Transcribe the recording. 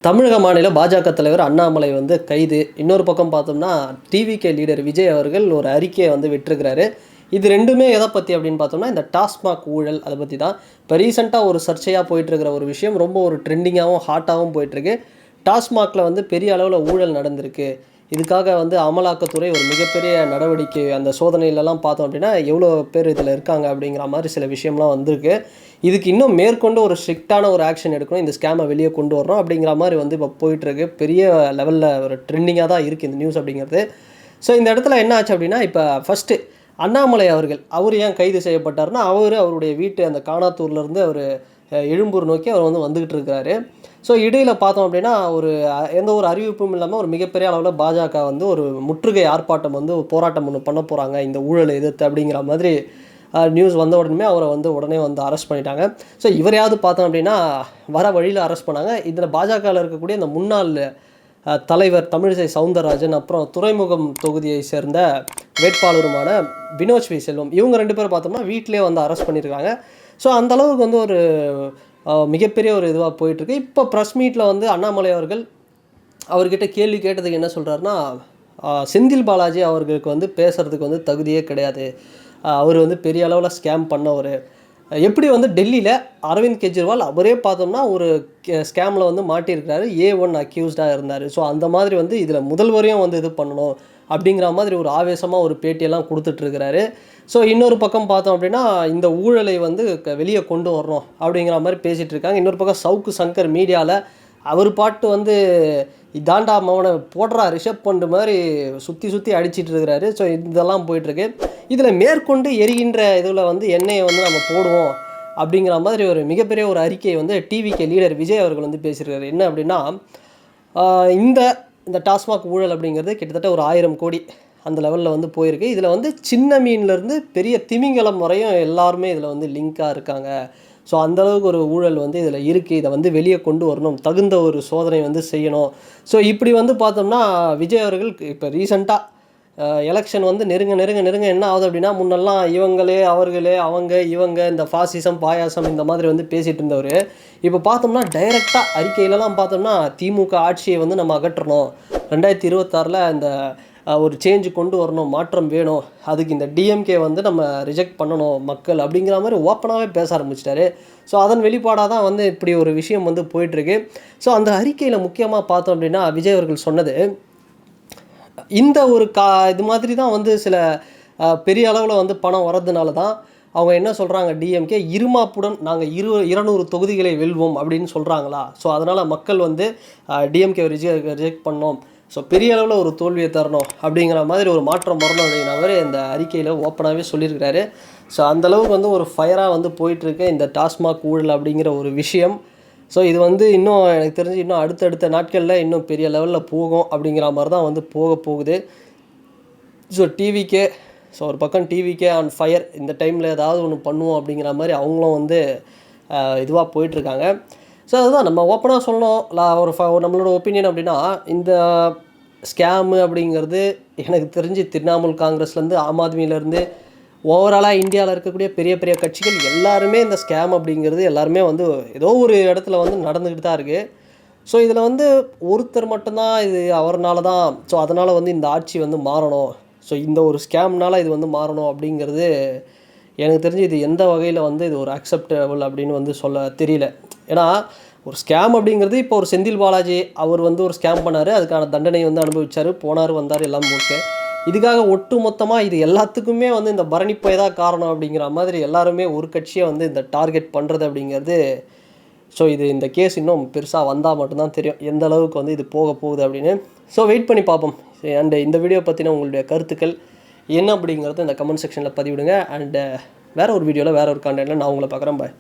தமிழக மாநில பாஜக தலைவர் அண்ணாமலை வந்து கைது. இன்னொரு பக்கம் பார்த்தோம்னா டிவிகே லீடர் விஜய் அவர்கள் ஒரு அறிக்கையை வந்து விட்டிருக்கிறாரு. இது ரெண்டுமே எதை பற்றி அப்படின்னு பார்த்தோம்னா இந்த டாஸ்மாக் ஊழல் அதை பற்றி தான். இப்போ ரீசெண்டாக ஒரு சர்ச்சையாக போயிட்டுருக்கிற ஒரு விஷயம், ரொம்ப ஒரு ட்ரெண்டிங்காகவும் ஹாட்டாகவும் போயிட்டுருக்கு. டாஸ்மாகில் வந்து பெரிய அளவில் ஊழல் நடந்திருக்கு. இதுக்காக வந்து அமலாக்கத்துறை ஒரு மிகப்பெரிய நடவடிக்கை, அந்த சோதனையிலலாம் பார்த்தோம் அப்படின்னா எவ்வளோ பேர் இதில் இருக்காங்க அப்படிங்கிற மாதிரி சில விஷயம்லாம் வந்திருக்கு. இதுக்கு இன்னும் மேற்கொண்டு ஒரு ஸ்ட்ரிக்டான ஒரு ஆக்ஷன் எடுக்கணும், இந்த ஸ்கேமை வெளியே கொண்டு வரணும் அப்படிங்கிற மாதிரி வந்து இப்போ போயிட்டுருக்கு. பெரிய லெவலில் ஒரு ட்ரெண்டிங்காக தான் இருக்குது இந்த நியூஸ் அப்படிங்கிறது. ஸோ இந்த இடத்துல என்ன ஆச்சு அப்படின்னா, இப்போ ஃபஸ்ட்டு அண்ணாமலை அவர்கள் அவர் ஏன் கைது செய்யப்பட்டார்னா, அவருடைய வீட்டு அந்த காணாத்தூர்லேருந்து அவர் எழும்பூர் நோக்கி அவர் வந்து வந்துக்கிட்டு இருக்கிறாரு. ஸோ இடையில் பார்த்தோம் அப்படின்னா எந்த ஒரு அறிவிப்பும் இல்லாமல் ஒரு மிகப்பெரிய அளவில் பாஜக வந்து ஒரு முற்றுகை ஆர்ப்பாட்டம் வந்து போராட்டம் ஒன்று பண்ண போகிறாங்க இந்த ஊழலை எதிர்த்து அப்படிங்கிற மாதிரி நியூஸ் வந்த உடனே அவரை வந்து உடனே வந்து அரெஸ்ட் பண்ணிட்டாங்க. ஸோ இவரையாவது பார்த்தோம் அப்படின்னா வர வழியில் அரெஸ்ட் பண்ணாங்க. இதில் பாஜகவில் இருக்கக்கூடிய இந்த முன்னாள் தலைவர் தமிழிசை சவுந்தரராஜன், அப்புறம் துறைமுகம் தொகுதியை சேர்ந்த வேட்பாளருமான வினோஜ் வி செல்வம், இவங்க ரெண்டு பேரும் பார்த்தோம்னா வீட்டிலே வந்து அரெஸ்ட் பண்ணியிருக்காங்க. ஸோ அந்தளவுக்கு வந்து ஒரு மிகப்பெரிய ஒரு இதுவாக போயிட்டுருக்கு. இப்போ ப்ரெஸ் மீட்டில் வந்து அண்ணாமலை அவர்கிட்ட கேள்வி கேட்டதுக்கு என்ன சொல்கிறாருன்னா, செந்தில் பாலாஜி அவர்களுக்கு வந்து பேசுகிறதுக்கு வந்து தகுதியே கிடையாது, அவர் வந்து பெரிய அளவில் ஸ்கேம் பண்ணவர். எப்படி வந்து டெல்லியில் அரவிந்த் கெஜ்ரிவால் அவரே பார்த்தோம்னா ஒரு ஸ்கேமில் வந்து மாட்டியிருக்கிறாரு, A1 அக்யூஸ்டாக இருந்தார். ஸோ அந்த மாதிரி வந்து இதில் முதல்வரையும் வந்து இது பண்ணணும் அப்படிங்கிற மாதிரி ஒரு ஆவேசமாக ஒரு பேட்டியெல்லாம் கொடுத்துட்ருக்கிறாரு. ஸோ இன்னொரு பக்கம் பார்த்தோம் அப்படின்னா இந்த ஊழலை வந்து வெளியே கொண்டு வரணும் அப்படிங்கிற மாதிரி பேசிகிட்டு இருக்காங்க. இன்னொரு பக்கம் சவுக்கு சங்கர் மீடியாவில் அவர் பாட்டு வந்து இதாண்டா மவனை போடுறா ரிஷப் பண்ட் மாதிரி சுற்றி அடிச்சிட்டு இருக்கிறாரு. ஸோ இதெல்லாம் போயிட்டுருக்கு. இதில் மேற்கொண்டு எரிகின்ற இதில் வந்து எண்ணெயை வந்து நம்ம போடுவோம் அப்படிங்கிற மாதிரி ஒரு மிகப்பெரிய ஒரு அறிக்கையை வந்து டிவிகே லீடர் விஜய் அவர்கள் வந்து பேசியிருக்காரு. என்ன அப்படின்னா, இந்த டாஸ்மாக் ஊழல் அப்படிங்கிறது கிட்டத்தட்ட ஒரு 1000 கோடி அந்த லெவலில் வந்து போயிருக்கு. இதில் வந்து சின்ன மீன்லேருந்து பெரிய திமிங்கலம் வரையும் எல்லாருமே இதில் வந்து லிங்காக இருக்காங்க. ஸோ அந்தளவுக்கு ஒரு ஊழல் வந்து இதில் இருக்குது. இதை வந்து வெளியே கொண்டு வரணும், தகுந்த ஒரு சோதனை வந்து செய்யணும். ஸோ இப்படி வந்து பார்த்தோம்னா விஜய் அவர்கள் இப்போ ரீசெண்டாக எலெக்ஷன் வந்து நெருங்க என்ன ஆகுது அப்படின்னா, முன்னெல்லாம் அவர்களே இவங்க இந்த ஃபாசிசம் பாயாசம் இந்த மாதிரி வந்து பேசிகிட்டு இருந்தவர், இப்போ பார்த்தோம்னா டைரெக்டாக அறிக்கையிலலாம் பார்த்தோம்னா திமுக ஆட்சியை வந்து நம்ம அகற்றணும், 2026 இந்த ஒரு சேஞ்சு கொண்டு வரணும், மாற்றம் வேணும், அதுக்கு இந்த டிஎம்கே வந்து நம்ம ரிஜெக்ட் பண்ணணும் மக்கள் அப்படிங்கிற மாதிரி ஓப்பனாகவே பேச ஆரம்பிச்சிட்டாரு. ஸோ அதன் வெளிப்பாடாக தான் வந்து இப்படி ஒரு விஷயம் வந்து போயிட்டுருக்கு. ஸோ அந்த அறிக்கையில் முக்கியமாக பார்த்தோம் அப்படின்னா விஜய் அவர்கள் சொன்னது, இந்த ஒரு இது மாதிரி தான் வந்து சில பெரிய அளவில் வந்து பணம் வர்றதுனால தான் அவங்க என்ன சொல்கிறாங்க, டிஎம்கே இருமாப்புடன் நாங்கள் 200 தொகுதிகளை வெல்வோம் அப்படின்னு சொல்கிறாங்களா. ஸோ அதனால் மக்கள் வந்து டிஎம்கே ரிஜெக்ட் பண்ணோம், ஸோ பெரிய அளவில் ஒரு தோல்வியை தரணும் அப்படிங்கிற மாதிரி ஒரு மாற்றம் வரணும் அப்படிங்கிற மாதிரி இந்த அறிக்கையில் ஓப்பனாகவே சொல்லியிருக்கிறாரு. ஸோ அந்தளவுக்கு வந்து ஒரு ஃபயராக வந்து போயிட்டுருக்கு இந்த டாஸ்மாக் ஊழல் அப்படிங்கிற ஒரு விஷயம். ஸோ இது வந்து இன்னும் எனக்கு தெரிஞ்சு இன்னும் அடுத்தடுத்த நாட்களில் இன்னும் பெரிய லெவலில் போகும் அப்படிங்கிற மாதிரி தான் வந்து போகுது. ஸோ டிவிக்கே ஒரு பக்கம் டிவிக்கே ஆன் ஃபயர், இந்த டைமில் ஏதாவது ஒன்று பண்ணுவோம் அப்படிங்கிற மாதிரி அவங்களும் வந்து இதுவாக போயிட்டுருக்காங்க. ஸோ அதுதான் நம்ம ஓப்பனாக சொல்லணும். நம்மளோட ஒப்பீனியன் அப்படின்னா, இந்த ஸ்கேமு அப்படிங்கிறது எனக்கு தெரிஞ்சு திரிணாமுல் காங்கிரஸ்லேருந்து ஆம் ஆத்மியிலேருந்து ஓவராலாக இந்தியாவில் இருக்கக்கூடிய பெரிய பெரிய கட்சிகள் எல்லாருமே இந்த ஸ்கேம் அப்படிங்கிறது எல்லாருமே வந்து ஏதோ ஒரு இடத்துல வந்து நடந்துக்கிட்டு தான் இருக்குது. ஸோ இதில் வந்து ஒருத்தர் மட்டும்தான் இது அவர்னால தான், ஸோ அதனால் வந்து இந்த ஆட்சி வந்து மாறணும், ஸோ இந்த ஒரு ஸ்கேம்னால் இது வந்து மாறணும் அப்படிங்கிறது எனக்கு தெரிஞ்சு இது எந்த வகையில் வந்து இது ஒரு அக்செப்டபிள் அப்படின்னு வந்து சொல்ல தெரியல. ஏன்னா ஒரு ஸ்கேம் அப்படிங்கிறது இப்போ ஒரு செந்தில் பாலாஜி அவர் வந்து ஒரு ஸ்கேம் பண்ணார், அதுக்கான தண்டனை வந்து அனுபவித்தார், போனார் வந்தார் எல்லாம் ஓகே. இதுக்காக ஒட்டு மொத்தமாக இது எல்லாத்துக்குமே வந்து இந்த பரணிப்பை தான் காரணம் அப்படிங்கிற மாதிரி எல்லாருமே ஒரு கட்சியை வந்து இந்த டார்கெட் பண்ணுறது அப்படிங்கிறது, ஸோ இந்த கேஸ் இன்னும் பெருசாக வந்தால் மட்டும்தான் தெரியும் எந்த அளவுக்கு வந்து இது போகுது அப்படின்னு. ஸோ வெயிட் பண்ணி பார்ப்போம். அண்டு இந்த வீடியோ பற்றின உங்களுடைய கருத்துக்கள் என்ன அப்படிங்கிறது இந்த கமெண்ட் செக்ஷனில் பதிவிடுங்க. அண்டு வேறு ஒரு வீடியோவில் வேறு ஒரு கான்டென்ட்டில் நான் உங்களை பார்க்குறேன். பாய்.